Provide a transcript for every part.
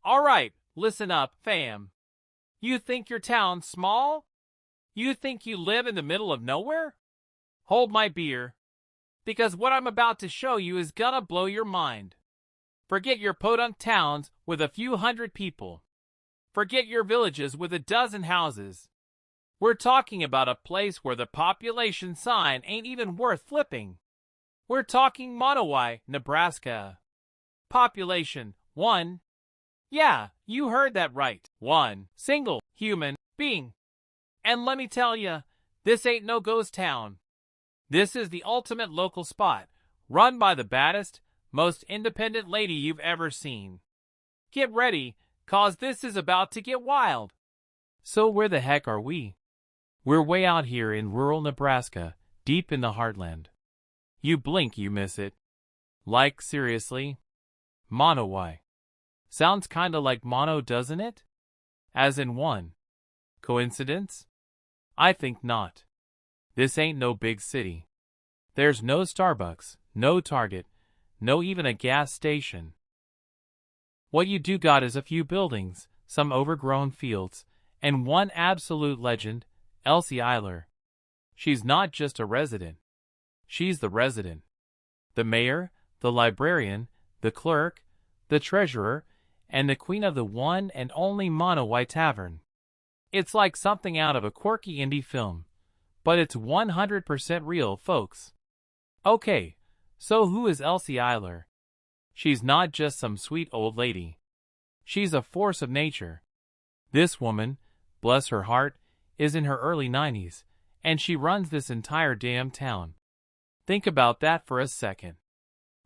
Alright, listen up, fam. You think your town's small? You think you live in the middle of nowhere? Hold my beer, because what I'm about to show you is gonna blow your mind. Forget your podunk towns with a few hundred people. Forget your villages with a dozen houses. We're talking about a place where the population sign ain't even worth flipping. We're talking Monowi, Nebraska. Population 1. Yeah, you heard that right. 1 single human being. And let me tell ya, this ain't no ghost town. This is the ultimate local spot, run by the baddest, most independent lady you've ever seen. Get ready, cause this is about to get wild. So where the heck are we? We're way out here in rural Nebraska, deep in the heartland. You blink, you miss it. Like, seriously? Monowi. Sounds kinda like mono, doesn't it? As in one. Coincidence? I think not. This ain't no big city. There's no Starbucks, no Target, no even a gas station. What you do got is a few buildings, some overgrown fields, and one absolute legend, Elsie Eiler. She's not just a resident. She's the resident. The mayor, the librarian, the clerk, the treasurer, and the queen of the one and only Monowi Tavern. It's like something out of a quirky indie film, but it's 100% real, folks. Okay, so who is Elsie Eiler? She's not just some sweet old lady. She's a force of nature. This woman, bless her heart, is in her early 90s, and she runs this entire damn town. Think about that for a second.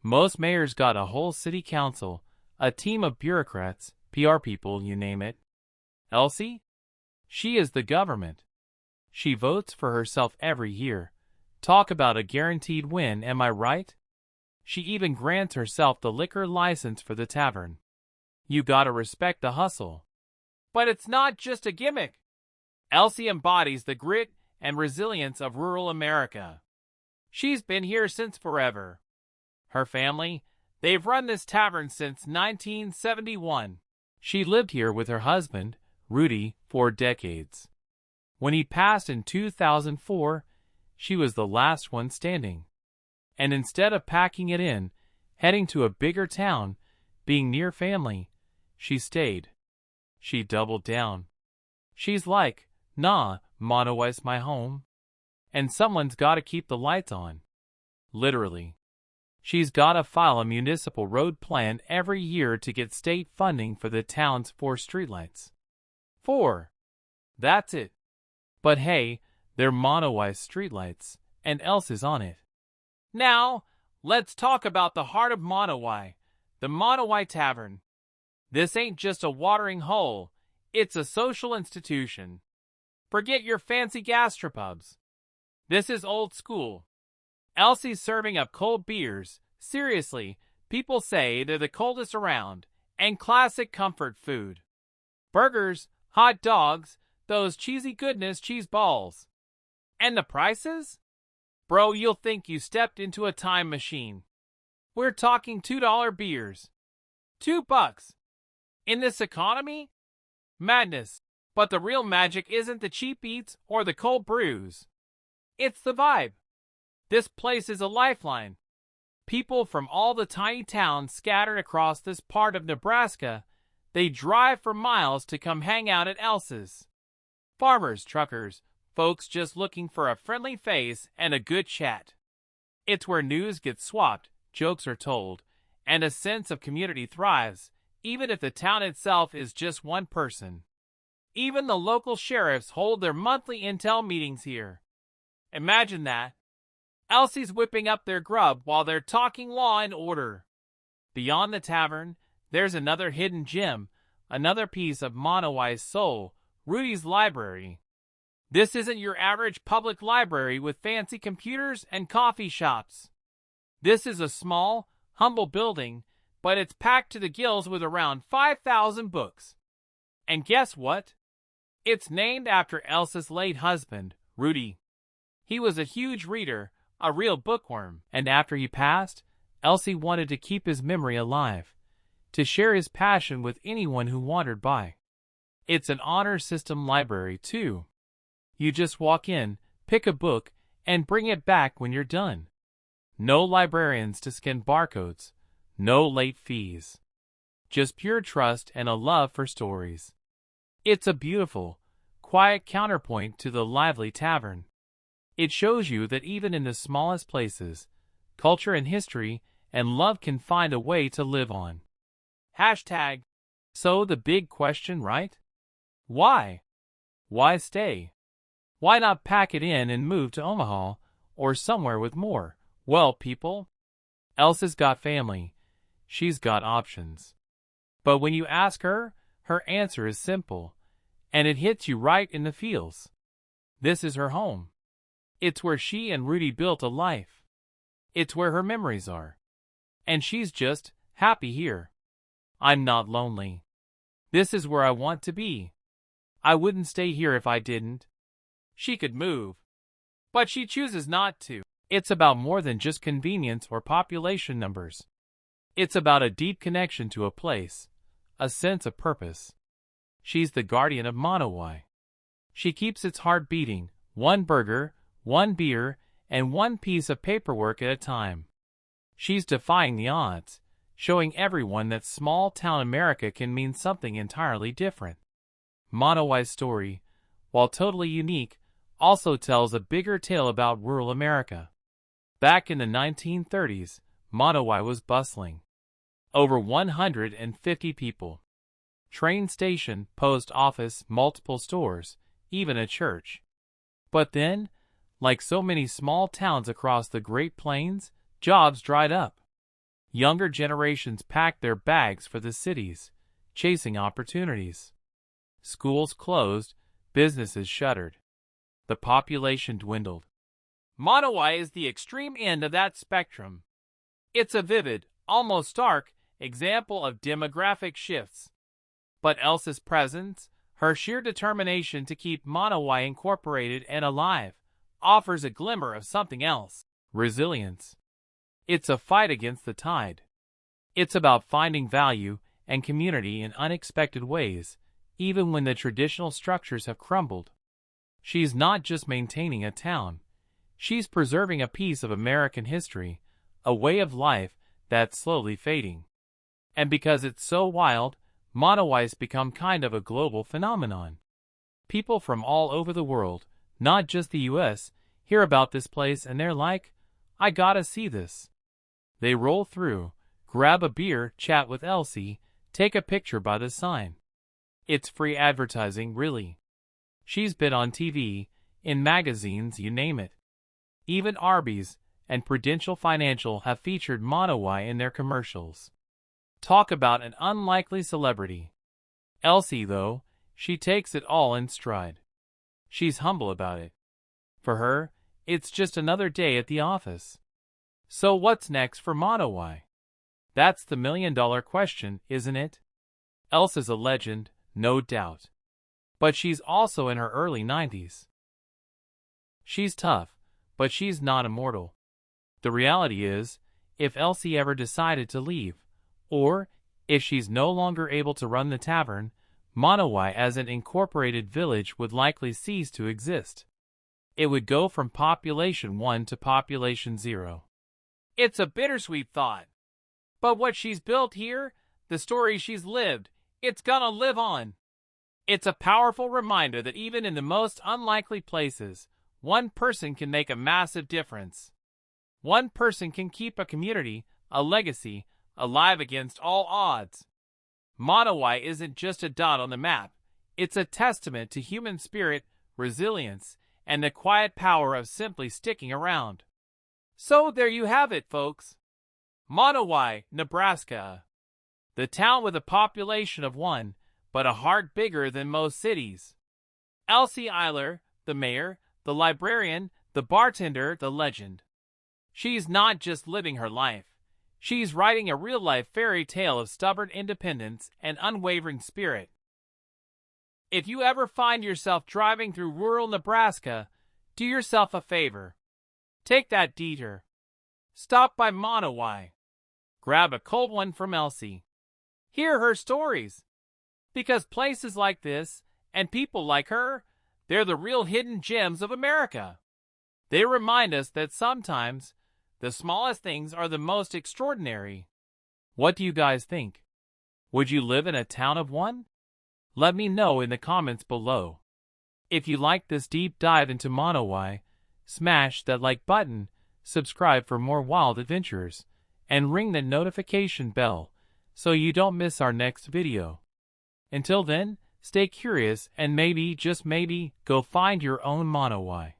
Most mayors got a whole city council, a team of bureaucrats, PR people, you name it. Elsie? She is the government. She votes for herself every year. Talk about a guaranteed win, am I right? She even grants herself the liquor license for the tavern. You gotta respect the hustle. But it's not just a gimmick. Elsie embodies the grit and resilience of rural America. She's been here since forever. Her family, they've run this tavern since 1971. She lived here with her husband, Rudy, for decades. When he passed in 2004, she was the last one standing. And instead of packing it in, heading to a bigger town, being near family, she stayed. She doubled down. She's like, nah, Monowi's my home. And someone's gotta keep the lights on. Literally. She's gotta file a municipal road plan every year to get state funding for the town's 4 streetlights. 4. That's it. But hey, they're Monowi's streetlights, and else is on it. Now, let's talk about the heart of Monowi, the Monowi Tavern. This ain't just a watering hole, it's a social institution. Forget your fancy gastropubs. This is old school. Elsie's serving up cold beers, seriously, people say they're the coldest around, and classic comfort food. Burgers, hot dogs, those cheesy goodness cheese balls. And the prices? Bro, you'll think you stepped into a time machine. We're talking $2 beers. $2. In this economy? Madness. But the real magic isn't the cheap eats or the cold brews. It's the vibe. This place is a lifeline. People from all the tiny towns scattered across this part of Nebraska, they drive for miles to come hang out at Elsie's. Farmers, truckers, folks just looking for a friendly face and a good chat. It's where news gets swapped, jokes are told, and a sense of community thrives, even if the town itself is just one person. Even the local sheriffs hold their monthly intel meetings here. Imagine that. Elsie's whipping up their grub while they're talking law and order. Beyond the tavern, there's another hidden gem, another piece of Monowi's soul, Rudy's library. This isn't your average public library with fancy computers and coffee shops. This is a small, humble building, but it's packed to the gills with around 5,000 books. And guess what? It's named after Elsie's late husband, Rudy. He was a huge reader, a real bookworm, and after he passed, Elsie wanted to keep his memory alive. to share his passion with anyone who wandered by. It's an honor system library, too. You just walk in, pick a book, and bring it back when you're done. No librarians to scan barcodes, no late fees. Just pure trust and a love for stories. It's a beautiful, quiet counterpoint to the lively tavern. It shows you that even in the smallest places, culture and history and love can find a way to live on. Hashtag. So the big question, right? Why? Why stay? Why not pack it in and move to Omaha or somewhere with more? Well, people, Elsie's got family. She's got options. But when you ask her, her answer is simple, and it hits you right in the feels. This is her home. It's where she and Rudy built a life. It's where her memories are. And she's just happy here. I'm not lonely. This is where I want to be. I wouldn't stay here if I didn't. She could move, but she chooses not to. It's about more than just convenience or population numbers. It's about a deep connection to a place, a sense of purpose. She's the guardian of Monowi. She keeps its heart beating, one burger, one beer, and one piece of paperwork at a time. She's defying the odds, showing everyone that small-town America can mean something entirely different. Monowi's story, while totally unique, also tells a bigger tale about rural America. Back in the 1930s, Monowi was bustling. Over 150 people. Train station, post office, multiple stores, even a church. But then, like so many small towns across the Great Plains, jobs dried up. Younger generations packed their bags for the cities, chasing opportunities. Schools closed, businesses shuttered. The population dwindled. Monowi is the extreme end of that spectrum. It's a vivid, almost stark, example of demographic shifts. But Elsie's presence, her sheer determination to keep Monowi incorporated and alive, offers a glimmer of something else: resilience. It's a fight against the tide. It's about finding value and community in unexpected ways, even when the traditional structures have crumbled. She's not just maintaining a town. She's preserving a piece of American history, a way of life that's slowly fading. And because it's so wild, Monowi's become kind of a global phenomenon. People from all over the world, not just the U.S., hear about this place and they're like, I gotta see this. They roll through, grab a beer, chat with Elsie, take a picture by the sign. It's free advertising, really. She's been on TV, in magazines, you name it. Even Arby's and Prudential Financial have featured Monowi in their commercials. Talk about an unlikely celebrity. Elsie, though, she takes it all in stride. She's humble about it. For her, it's just another day at the office. So what's next for Monowi? That's the million-dollar question, isn't it? Elsie's a legend, no doubt. But she's also in her early 90s. She's tough, but she's not immortal. The reality is, if Elsie ever decided to leave, or if she's no longer able to run the tavern, Monowi as an incorporated village would likely cease to exist. It would go from population 1 to population 0. It's a bittersweet thought. But what she's built here, the story she's lived, it's gonna live on. It's a powerful reminder that even in the most unlikely places, one person can make a massive difference. One person can keep a community, a legacy, alive against all odds. Monowi isn't just a dot on the map. It's a testament to human spirit, resilience, and the quiet power of simply sticking around. So there you have it, folks. Monowi, Nebraska. The town with a population of 1, but a heart bigger than most cities. Elsie Eiler, the mayor, the librarian, the bartender, the legend. She's not just living her life. She's writing a real-life fairy tale of stubborn independence and unwavering spirit. If you ever find yourself driving through rural Nebraska, do yourself a favor. Take that detour. Stop by Monowi. Grab a cold one from Elsie. hear her stories. Because places like this and people like her, they're the real hidden gems of America. They remind us that sometimes the smallest things are the most extraordinary. What do you guys think? Would you live in a town of one? Let me know in the comments below. If you like this deep dive into Monowi, smash that like button, subscribe for more wild adventures, and ring the notification bell so you don't miss our next video. Until then, stay curious and maybe, just maybe, go find your own Monowi.